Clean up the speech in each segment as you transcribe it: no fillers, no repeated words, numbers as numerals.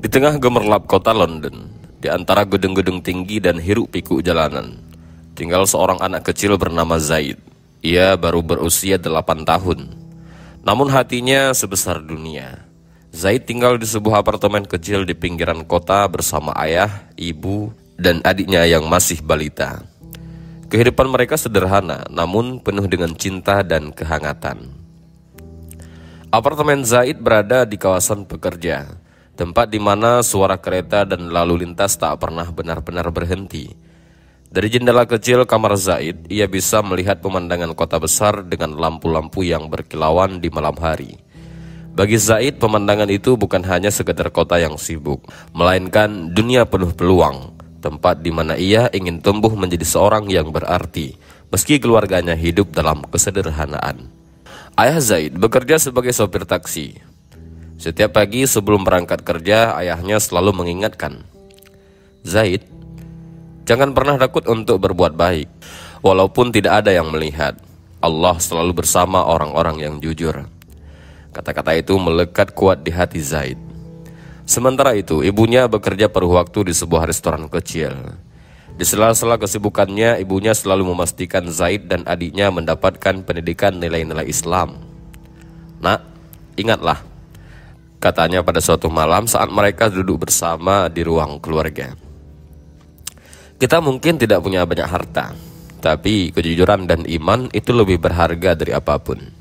Di tengah gemerlap kota London, di antara gedung-gedung tinggi dan hiruk-pikuk jalanan, tinggal seorang anak kecil bernama Zaid. Ia baru berusia 8 tahun. Namun hatinya sebesar dunia. Zaid tinggal di sebuah apartemen kecil di pinggiran kota bersama ayah, ibu, dan adiknya yang masih balita. Kehidupan mereka sederhana, namun penuh dengan cinta dan kehangatan. Apartemen Zaid berada di kawasan pekerja, tempat di mana suara kereta dan lalu lintas tak pernah benar-benar berhenti. Dari jendela kecil kamar Zaid, ia bisa melihat pemandangan kota besar dengan lampu-lampu yang berkilauan di malam hari. Bagi Zaid, pemandangan itu bukan hanya sekedar kota yang sibuk, melainkan dunia penuh peluang, tempat di mana ia ingin tumbuh menjadi seorang yang berarti, meski keluarganya hidup dalam kesederhanaan. Ayah Zaid bekerja sebagai sopir taksi. Setiap pagi sebelum berangkat kerja, ayahnya selalu mengingatkan, "Zaid, jangan pernah takut untuk berbuat baik. Walaupun tidak ada yang melihat, Allah selalu bersama orang-orang yang jujur." Kata-kata itu melekat kuat di hati Zaid. Sementara itu, ibunya bekerja paruh waktu di sebuah restoran kecil. Di sela-sela kesibukannya, ibunya selalu memastikan Zaid dan adiknya mendapatkan pendidikan nilai-nilai Islam. "Nak, ingatlah," katanya pada suatu malam saat mereka duduk bersama di ruang keluarga. "Kita mungkin tidak punya banyak harta, tapi kejujuran dan iman itu lebih berharga dari apapun."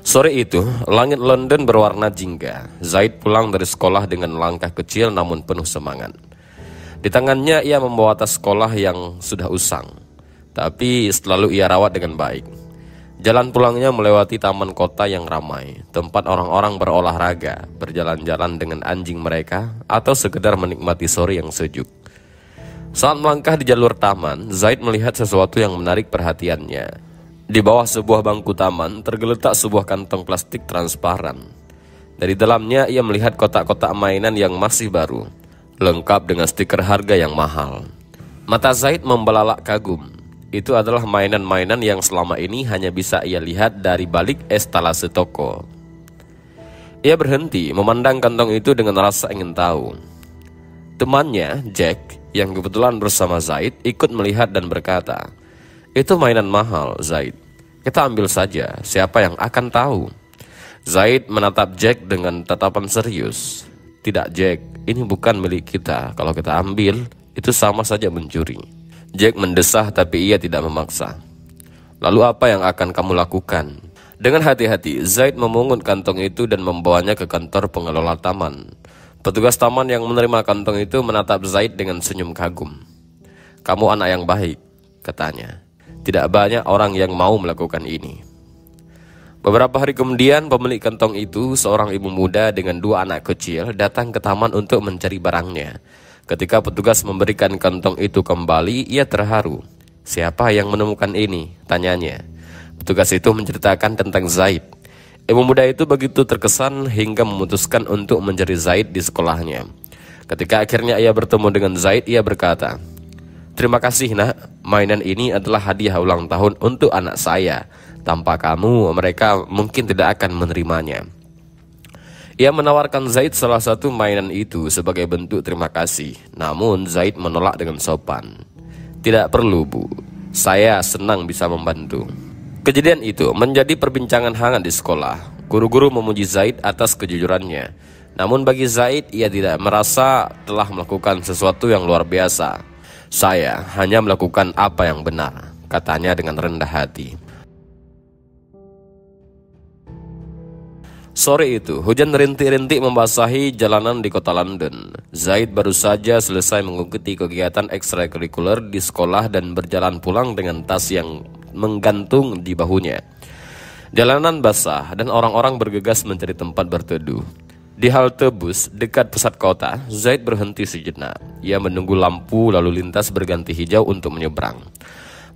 Sore itu, langit London berwarna jingga. Zaid pulang dari sekolah dengan langkah kecil namun penuh semangat. Di tangannya ia membawa tas sekolah yang sudah usang, tapi selalu ia rawat dengan baik. Jalan pulangnya melewati taman kota yang ramai, tempat orang-orang berolahraga, berjalan-jalan dengan anjing mereka, atau sekedar menikmati sore yang sejuk. Saat melangkah di jalur taman, Zaid melihat sesuatu yang menarik perhatiannya. Di bawah sebuah bangku taman tergeletak sebuah kantong plastik transparan. Dari dalamnya ia melihat kotak-kotak mainan yang masih baru, lengkap dengan stiker harga yang mahal. Mata Zaid membelalak kagum. Itu adalah mainan-mainan yang selama ini hanya bisa ia lihat dari balik estalase toko. Ia berhenti memandang kantong itu dengan rasa ingin tahu. Temannya, Jack, yang kebetulan bersama Zaid, ikut melihat dan berkata, "Itu mainan mahal, Zaid. Kita ambil saja, siapa yang akan tahu?" Zaid menatap Jack dengan tatapan serius. "Tidak, Jack, ini bukan milik kita. Kalau kita ambil, itu sama saja mencuri." Jack mendesah tapi ia tidak memaksa. "Lalu apa yang akan kamu lakukan?" Dengan hati-hati, Zaid memungut kantong itu dan membawanya ke kantor pengelola taman. Petugas taman yang menerima kantong itu menatap Zaid dengan senyum kagum. "Kamu anak yang baik," katanya. "Tidak banyak orang yang mau melakukan ini." Beberapa hari kemudian, pemilik kantong itu, seorang ibu muda dengan 2 anak kecil, datang ke taman untuk mencari barangnya. Ketika petugas memberikan kantong itu kembali, ia terharu. "Siapa yang menemukan ini?" tanyanya. Petugas itu menceritakan tentang Zaid. Ibu muda itu begitu terkesan hingga memutuskan untuk mencari Zaid di sekolahnya. Ketika akhirnya ia bertemu dengan Zaid, ia berkata, "Terima kasih, Nak. Mainan ini adalah hadiah ulang tahun untuk anak saya. Tanpa kamu, mereka mungkin tidak akan menerimanya." Ia menawarkan Zaid salah satu mainan itu sebagai bentuk terima kasih. Namun Zaid menolak dengan sopan. "Tidak perlu, Bu. Saya senang bisa membantu." Kejadian itu menjadi perbincangan hangat di sekolah. Guru-guru memuji Zaid atas kejujurannya. Namun bagi Zaid, ia tidak merasa telah melakukan sesuatu yang luar biasa. "Saya hanya melakukan apa yang benar," katanya dengan rendah hati. Sore itu, hujan rintik-rintik membasahi jalanan di kota London. Zaid baru saja selesai mengikuti kegiatan ekstrakurikuler di sekolah dan berjalan pulang dengan tas yang menggantung di bahunya. Jalanan basah dan orang-orang bergegas mencari tempat berteduh. Di halte bus dekat pusat kota, Zaid berhenti sejenak. Ia menunggu lampu lalu lintas berganti hijau untuk menyeberang.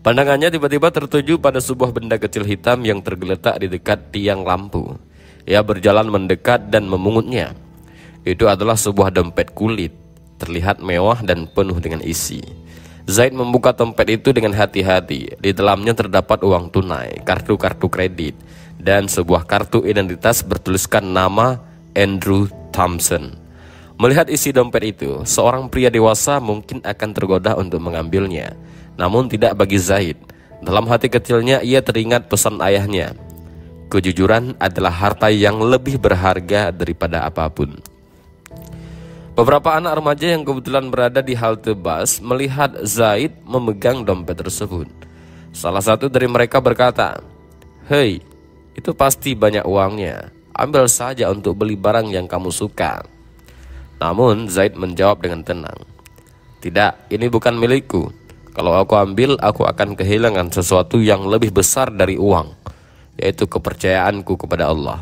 Pandangannya tiba-tiba tertuju pada sebuah benda kecil hitam yang tergeletak di dekat tiang lampu. Ia berjalan mendekat dan memungutnya. Itu adalah sebuah dompet kulit, terlihat mewah dan penuh dengan isi. Zaid membuka dompet itu dengan hati-hati. Di dalamnya terdapat uang tunai, kartu-kartu kredit, dan sebuah kartu identitas bertuliskan nama Andrew Thompson. Melihat isi dompet itu, seorang pria dewasa mungkin akan tergoda untuk mengambilnya. Namun tidak bagi Zaid. Dalam hati kecilnya ia teringat pesan ayahnya. Kejujuran adalah harta yang lebih berharga daripada apapun. Beberapa anak remaja yang kebetulan berada di halte bus melihat Zaid memegang dompet tersebut. Salah satu dari mereka berkata, "Hei, itu pasti banyak uangnya. Ambil saja untuk beli barang yang kamu suka." Namun Zaid menjawab dengan tenang, "Tidak, ini bukan milikku. Kalau aku ambil, aku akan kehilangan sesuatu yang lebih besar dari uang, yaitu kepercayaanku kepada Allah."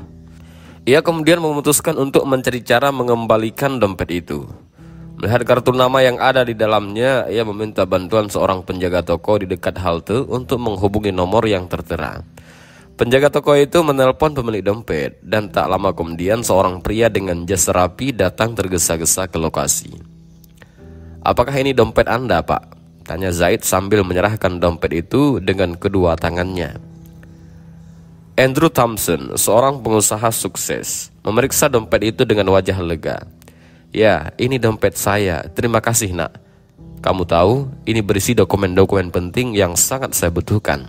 Ia kemudian memutuskan untuk mencari cara mengembalikan dompet itu. Melihat kartu nama yang ada di dalamnya, ia meminta bantuan seorang penjaga toko di dekat halte untuk menghubungi nomor yang tertera. Penjaga toko itu menelpon pemilik dompet, dan tak lama kemudian seorang pria dengan jas rapi datang tergesa-gesa ke lokasi. "Apakah ini dompet Anda, Pak?" tanya Zaid sambil menyerahkan dompet itu dengan kedua tangannya. Andrew Thompson, seorang pengusaha sukses, memeriksa dompet itu dengan wajah lega. "Ya, ini dompet saya. Terima kasih, Nak. Kamu tahu, ini berisi dokumen-dokumen penting yang sangat saya butuhkan."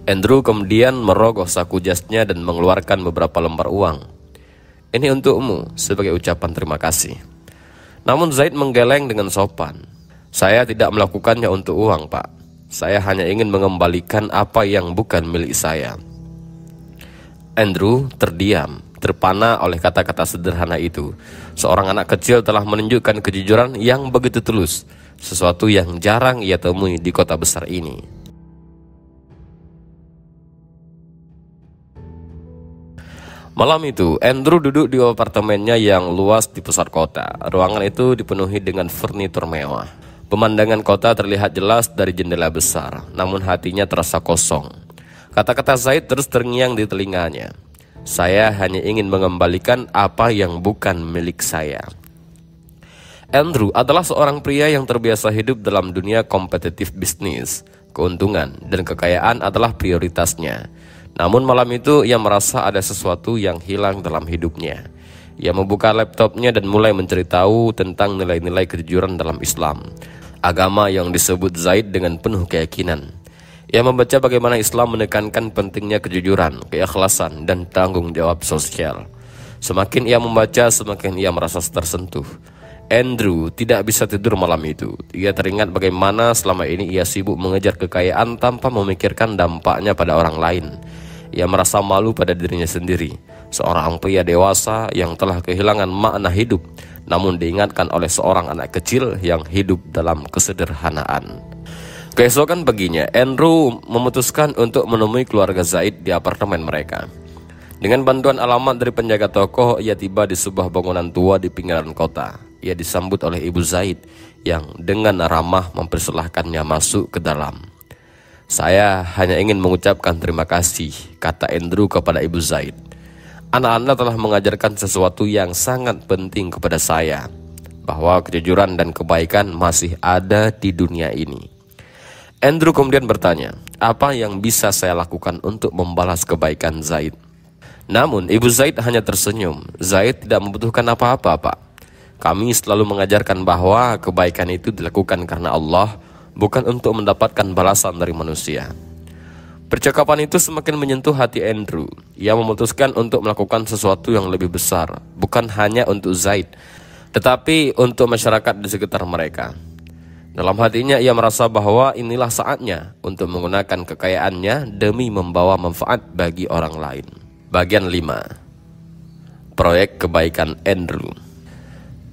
Andrew kemudian merogoh saku jasnya dan mengeluarkan beberapa lembar uang. "Ini untukmu sebagai ucapan terima kasih." Namun Zaid menggeleng dengan sopan. "Saya tidak melakukannya untuk uang, Pak. Saya hanya ingin mengembalikan apa yang bukan milik saya." Andrew terdiam, terpana oleh kata-kata sederhana itu. Seorang anak kecil telah menunjukkan kejujuran yang begitu tulus, sesuatu yang jarang ia temui di kota besar ini. Malam itu, Andrew duduk di apartemennya yang luas di pusat kota. Ruangan itu dipenuhi dengan furnitur mewah. Pemandangan kota terlihat jelas dari jendela besar, namun hatinya terasa kosong. Kata-kata Zaid terus terngiang di telinganya. "Saya hanya ingin mengembalikan apa yang bukan milik saya." Andrew adalah seorang pria yang terbiasa hidup dalam dunia kompetitif bisnis. Keuntungan dan kekayaan adalah prioritasnya. Namun malam itu ia merasa ada sesuatu yang hilang dalam hidupnya. Ia membuka laptopnya dan mulai mencari tahu tentang nilai-nilai kejujuran dalam Islam, agama yang disebut Zaid dengan penuh keyakinan. Ia membaca bagaimana Islam menekankan pentingnya kejujuran, keikhlasan, dan tanggung jawab sosial. Semakin ia membaca, semakin ia merasa tersentuh. Andrew tidak bisa tidur malam itu. Ia teringat bagaimana selama ini ia sibuk mengejar kekayaan tanpa memikirkan dampaknya pada orang lain. Ia merasa malu pada dirinya sendiri, seorang pria dewasa yang telah kehilangan makna hidup, namun diingatkan oleh seorang anak kecil yang hidup dalam kesederhanaan. Keesokan paginya, Andrew memutuskan untuk menemui keluarga Zaid di apartemen mereka. Dengan bantuan alamat dari penjaga toko, ia tiba di sebuah bangunan tua di pinggiran kota. Ia disambut oleh Ibu Zaid yang dengan ramah mempersilahkannya masuk ke dalam. "Saya hanya ingin mengucapkan terima kasih," kata Andrew kepada Ibu Zaid. "Anak-anak telah mengajarkan sesuatu yang sangat penting kepada saya, bahwa kejujuran dan kebaikan masih ada di dunia ini." Andrew kemudian bertanya, "Apa yang bisa saya lakukan untuk membalas kebaikan Zaid?" Namun Ibu Zaid hanya tersenyum. "Zaid tidak membutuhkan apa-apa, Pak. Kami selalu mengajarkan bahwa kebaikan itu dilakukan karena Allah, bukan untuk mendapatkan balasan dari manusia." Percakapan itu semakin menyentuh hati Andrew. Ia memutuskan untuk melakukan sesuatu yang lebih besar, bukan hanya untuk Zaid, tetapi untuk masyarakat di sekitar mereka. Dalam hatinya ia merasa bahwa inilah saatnya untuk menggunakan kekayaannya demi membawa manfaat bagi orang lain. Bagian 5. Proyek kebaikan Andrew.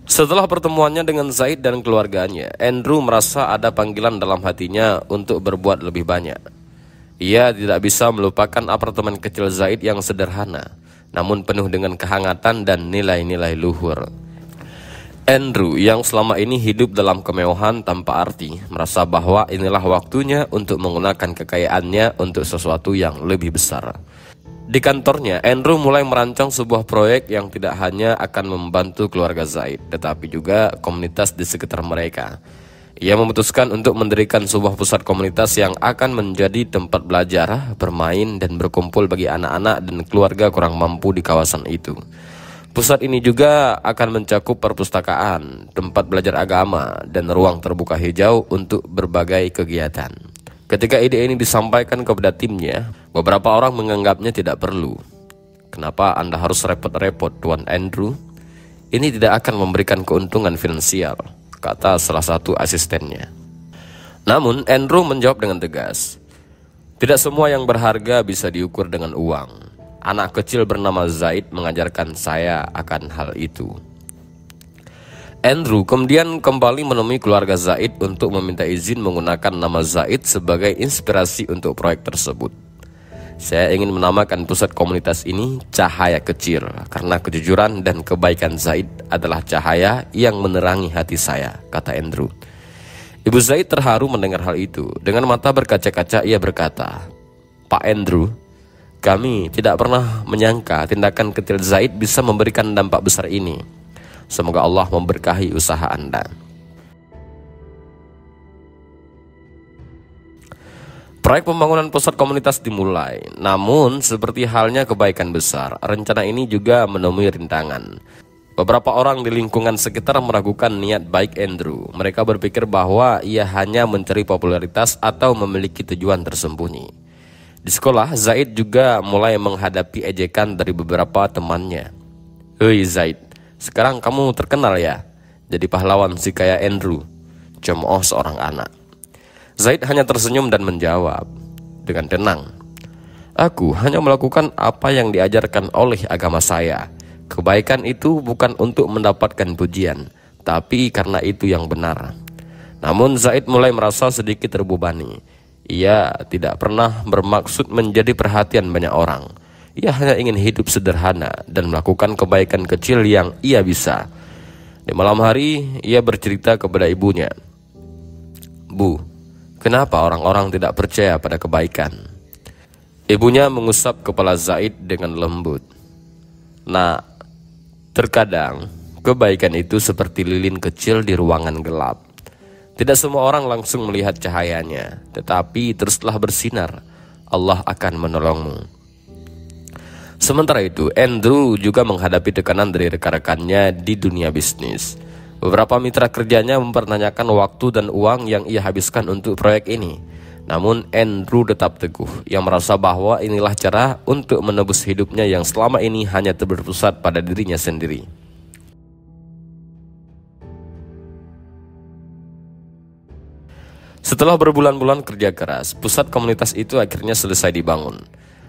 Setelah pertemuannya dengan Zaid dan keluarganya, Andrew merasa ada panggilan dalam hatinya untuk berbuat lebih banyak. Ia tidak bisa melupakan apartemen kecil Zaid yang sederhana, namun penuh dengan kehangatan dan nilai-nilai luhur. Andrew yang selama ini hidup dalam kemewahan tanpa arti, merasa bahwa inilah waktunya untuk menggunakan kekayaannya untuk sesuatu yang lebih besar. Di kantornya, Andrew mulai merancang sebuah proyek yang tidak hanya akan membantu keluarga Zaid, tetapi juga komunitas di sekitar mereka. Ia memutuskan untuk mendirikan sebuah pusat komunitas yang akan menjadi tempat belajar, bermain, dan berkumpul bagi anak-anak dan keluarga kurang mampu di kawasan itu. Pusat ini juga akan mencakup perpustakaan, tempat belajar agama, dan ruang terbuka hijau untuk berbagai kegiatan. Ketika ide ini disampaikan kepada timnya, beberapa orang menganggapnya tidak perlu. Kenapa Anda harus repot-repot, Tuan Andrew? Ini tidak akan memberikan keuntungan finansial, kata salah satu asistennya. Namun Andrew menjawab dengan tegas, tidak semua yang berharga bisa diukur dengan uang. Anak kecil bernama Zaid mengajarkan saya akan hal itu. Andrew kemudian kembali menemui keluarga Zaid untuk meminta izin menggunakan nama Zaid sebagai inspirasi untuk proyek tersebut. Saya ingin menamakan pusat komunitas ini Cahaya Kecil karena kejujuran dan kebaikan Zaid adalah cahaya yang menerangi hati saya, kata Andrew. Ibu Zaid terharu mendengar hal itu. Dengan mata berkaca-kaca ia berkata, Pak Andrew, kami tidak pernah menyangka tindakan kecil Zaid bisa memberikan dampak besar ini. Semoga Allah memberkahi usaha Anda. Proyek pembangunan pusat komunitas dimulai. Namun seperti halnya kebaikan besar, rencana ini juga menemui rintangan. Beberapa orang di lingkungan sekitar meragukan niat baik Andrew. Mereka berpikir bahwa ia hanya mencari popularitas atau memiliki tujuan tersembunyi. Di sekolah, Zaid juga mulai menghadapi ejekan dari beberapa temannya. Hei Zaid, sekarang kamu terkenal ya, jadi pahlawan si kaya Andrew, cemooh seorang anak. Zaid hanya tersenyum dan menjawab dengan tenang, aku hanya melakukan apa yang diajarkan oleh agama saya. Kebaikan itu bukan untuk mendapatkan pujian, tapi karena itu yang benar. Namun Zaid mulai merasa sedikit terbebani. Ia tidak pernah bermaksud menjadi perhatian banyak orang. Ia hanya ingin hidup sederhana dan melakukan kebaikan kecil yang ia bisa. Di malam hari, ia bercerita kepada ibunya, Bu, kenapa orang-orang tidak percaya pada kebaikan? Ibunya mengusap kepala Zaid dengan lembut. Nah, terkadang kebaikan itu seperti lilin kecil di ruangan gelap. Tidak semua orang langsung melihat cahayanya, tetapi teruslah bersinar, Allah akan menolongmu. Sementara itu, Andrew juga menghadapi tekanan dari rekan-rekannya di dunia bisnis. Beberapa mitra kerjanya mempertanyakan waktu dan uang yang ia habiskan untuk proyek ini. Namun Andrew tetap teguh. Ia merasa bahwa inilah cara untuk menebus hidupnya yang selama ini hanya berpusat pada dirinya sendiri. Setelah berbulan-bulan kerja keras, pusat komunitas itu akhirnya selesai dibangun.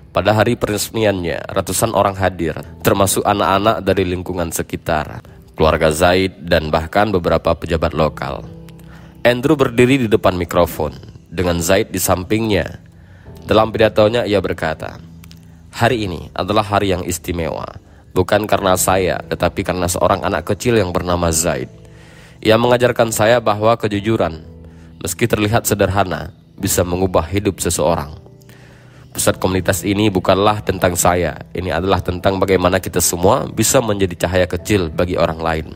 Pada hari peresmiannya, ratusan orang hadir, termasuk anak-anak dari lingkungan sekitar, keluarga Zaid, dan bahkan beberapa pejabat lokal. Andrew berdiri di depan mikrofon, dengan Zaid di sampingnya. Dalam pidatonya ia berkata, hari ini adalah hari yang istimewa, bukan karena saya, tetapi karena seorang anak kecil yang bernama Zaid. Ia mengajarkan saya bahwa kejujuran, meski terlihat sederhana, bisa mengubah hidup seseorang. Pusat komunitas ini bukanlah tentang saya, ini adalah tentang bagaimana kita semua bisa menjadi cahaya kecil bagi orang lain.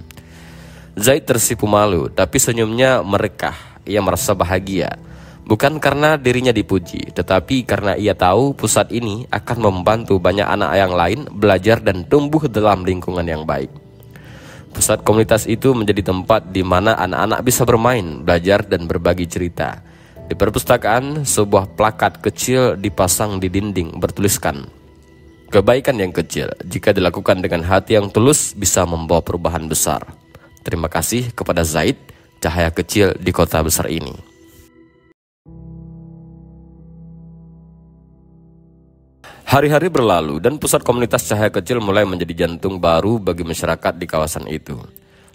Zaid tersipu malu, tapi senyumnya merekah. Ia merasa bahagia, bukan karena dirinya dipuji, tetapi karena ia tahu pusat ini akan membantu banyak anak yang lain belajar dan tumbuh dalam lingkungan yang baik. Pusat komunitas itu menjadi tempat di mana anak-anak bisa bermain, belajar, dan berbagi cerita. Di perpustakaan, sebuah plakat kecil dipasang di dinding bertuliskan, kebaikan yang kecil, jika dilakukan dengan hati yang tulus, bisa membawa perubahan besar. Terima kasih kepada Zaid, cahaya kecil di kota besar ini. Hari-hari berlalu dan pusat komunitas Cahaya Kecil mulai menjadi jantung baru bagi masyarakat di kawasan itu.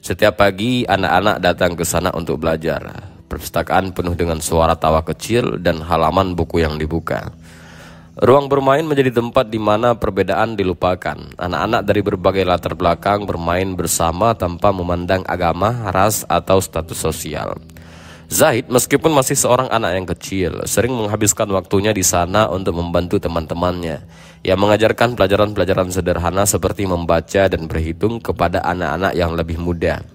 Setiap pagi anak-anak datang ke sana untuk belajar. Perpustakaan penuh dengan suara tawa kecil dan halaman buku yang dibuka. Ruang bermain menjadi tempat di mana perbedaan dilupakan. Anak-anak dari berbagai latar belakang bermain bersama tanpa memandang agama, ras, atau status sosial. Zaid meskipun masih seorang anak yang kecil, sering menghabiskan waktunya di sana untuk membantu teman-temannya. Ia mengajarkan pelajaran-pelajaran sederhana seperti membaca dan berhitung kepada anak-anak yang lebih muda.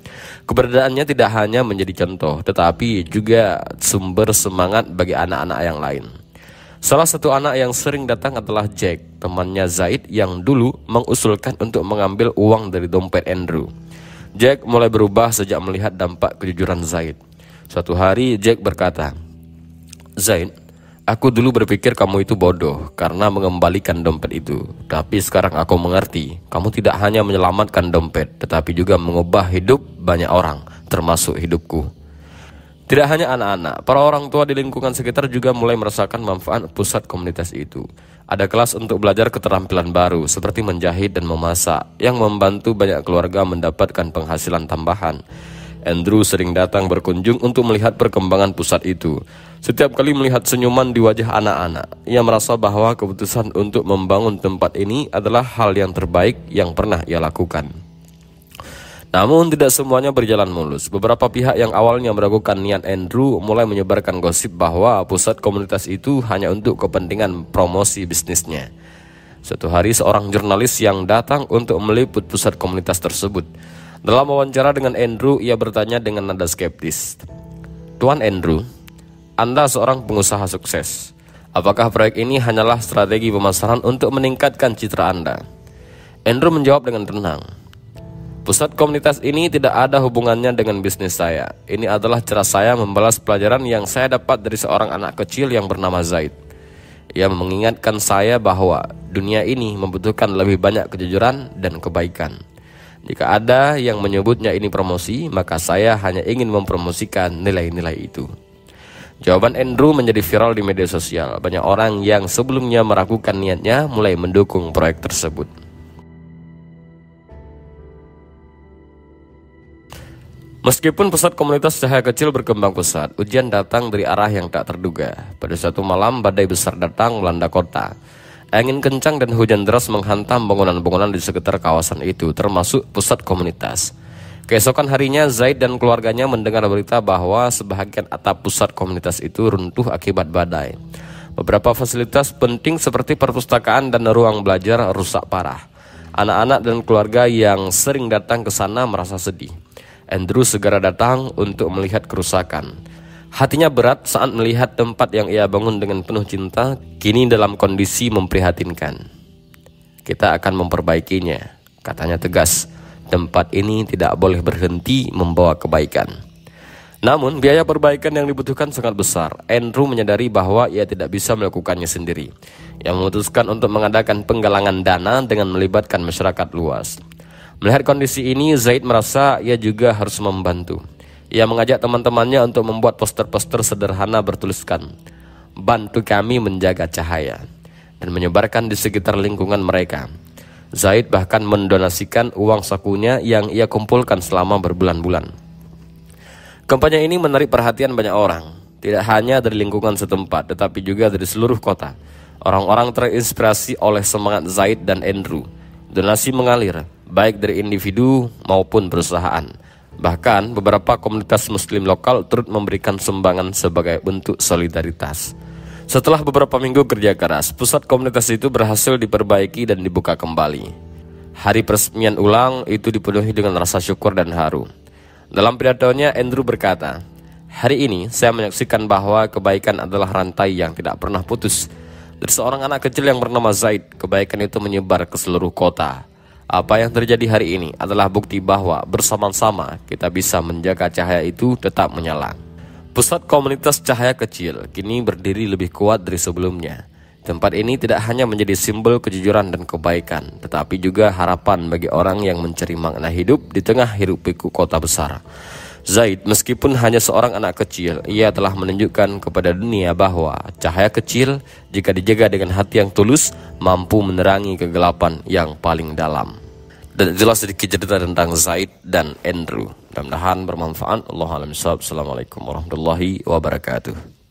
Keberadaannya tidak hanya menjadi contoh, tetapi juga sumber semangat bagi anak-anak yang lain. Salah satu anak yang sering datang adalah Jack, temannya Zaid yang dulu mengusulkan untuk mengambil uang dari dompet Andrew. Jack mulai berubah sejak melihat dampak kejujuran Zaid. Suatu hari Jack berkata, "Zaid, aku dulu berpikir kamu itu bodoh karena mengembalikan dompet itu. Tapi sekarang aku mengerti, kamu tidak hanya menyelamatkan dompet, tetapi juga mengubah hidup banyak orang, termasuk hidupku." Tidak hanya anak-anak, para orang tua di lingkungan sekitar juga mulai merasakan manfaat pusat komunitas itu. Ada kelas untuk belajar keterampilan baru seperti menjahit dan memasak yang membantu banyak keluarga mendapatkan penghasilan tambahan. Andrew sering datang berkunjung untuk melihat perkembangan pusat itu. Setiap kali melihat senyuman di wajah anak-anak, ia merasa bahwa keputusan untuk membangun tempat ini adalah hal yang terbaik yang pernah ia lakukan. Namun tidak semuanya berjalan mulus. Beberapa pihak yang awalnya meragukan niat Andrew mulai menyebarkan gosip bahwa pusat komunitas itu hanya untuk kepentingan promosi bisnisnya. Suatu hari seorang jurnalis yang datang untuk meliput pusat komunitas tersebut. Dalam wawancara dengan Andrew, ia bertanya dengan nada skeptis, "Tuan Andrew, Anda seorang pengusaha sukses. Apakah proyek ini hanyalah strategi pemasaran untuk meningkatkan citra Anda?" Andrew menjawab dengan tenang, "Pusat komunitas ini tidak ada hubungannya dengan bisnis saya. Ini adalah cara saya membalas pelajaran yang saya dapat dari seorang anak kecil yang bernama Zaid. Ia mengingatkan saya bahwa dunia ini membutuhkan lebih banyak kejujuran dan kebaikan. Jika ada yang menyebutnya ini promosi, maka saya hanya ingin mempromosikan nilai-nilai itu." Jawaban Andrew menjadi viral di media sosial. Banyak orang yang sebelumnya meragukan niatnya mulai mendukung proyek tersebut. Meskipun pusat komunitas cahaya kecil berkembang pesat, ujian datang dari arah yang tak terduga. Pada suatu malam, badai besar datang melanda kota. Angin kencang dan hujan deras menghantam bangunan-bangunan di sekitar kawasan itu, termasuk pusat komunitas. Keesokan harinya, Zaid dan keluarganya mendengar berita bahwa sebahagian atap pusat komunitas itu runtuh akibat badai. Beberapa fasilitas penting seperti perpustakaan dan ruang belajar rusak parah. Anak-anak dan keluarga yang sering datang ke sana merasa sedih. Andrew segera datang untuk melihat kerusakan. Hatinya berat saat melihat tempat yang ia bangun dengan penuh cinta kini dalam kondisi memprihatinkan. "Kita akan memperbaikinya," katanya tegas. "Tempat ini tidak boleh berhenti membawa kebaikan." Namun biaya perbaikan yang dibutuhkan sangat besar. Andrew menyadari bahwa ia tidak bisa melakukannya sendiri. Ia memutuskan untuk mengadakan penggalangan dana dengan melibatkan masyarakat luas. Melihat kondisi ini, Zaid merasa ia juga harus membantu. Ia mengajak teman-temannya untuk membuat poster-poster sederhana bertuliskan, "Bantu kami menjaga cahaya," dan menyebarkan di sekitar lingkungan mereka. Zaid bahkan mendonasikan uang sakunya yang ia kumpulkan selama berbulan-bulan. Kampanye ini menarik perhatian banyak orang, tidak hanya dari lingkungan setempat, tetapi juga dari seluruh kota. Orang-orang terinspirasi oleh semangat Zaid dan Andrew. Donasi mengalir, baik dari individu maupun perusahaan. Bahkan beberapa komunitas muslim lokal turut memberikan sumbangan sebagai bentuk solidaritas. Setelah beberapa minggu kerja keras, pusat komunitas itu berhasil diperbaiki dan dibuka kembali. Hari peresmian ulang itu dipenuhi dengan rasa syukur dan haru. Dalam pidatonya, Andrew berkata, "Hari ini saya menyaksikan bahwa kebaikan adalah rantai yang tidak pernah putus. Dari seorang anak kecil yang bernama Zaid, kebaikan itu menyebar ke seluruh kota. Apa yang terjadi hari ini adalah bukti bahwa bersama-sama kita bisa menjaga cahaya itu tetap menyala." Pusat komunitas cahaya kecil kini berdiri lebih kuat dari sebelumnya. Tempat ini tidak hanya menjadi simbol kejujuran dan kebaikan, tetapi juga harapan bagi orang yang mencari makna hidup di tengah hiruk-pikuk kota besar. Zaid, meskipun hanya seorang anak kecil, ia telah menunjukkan kepada dunia bahwa cahaya kecil, jika dijaga dengan hati yang tulus, mampu menerangi kegelapan yang paling dalam. Dan itulah sedikit cerita tentang Zaid dan Andrew. Mudah-mudahan bermanfaat. Allahu'alam bishawab. Assalamualaikum warahmatullahi wabarakatuh.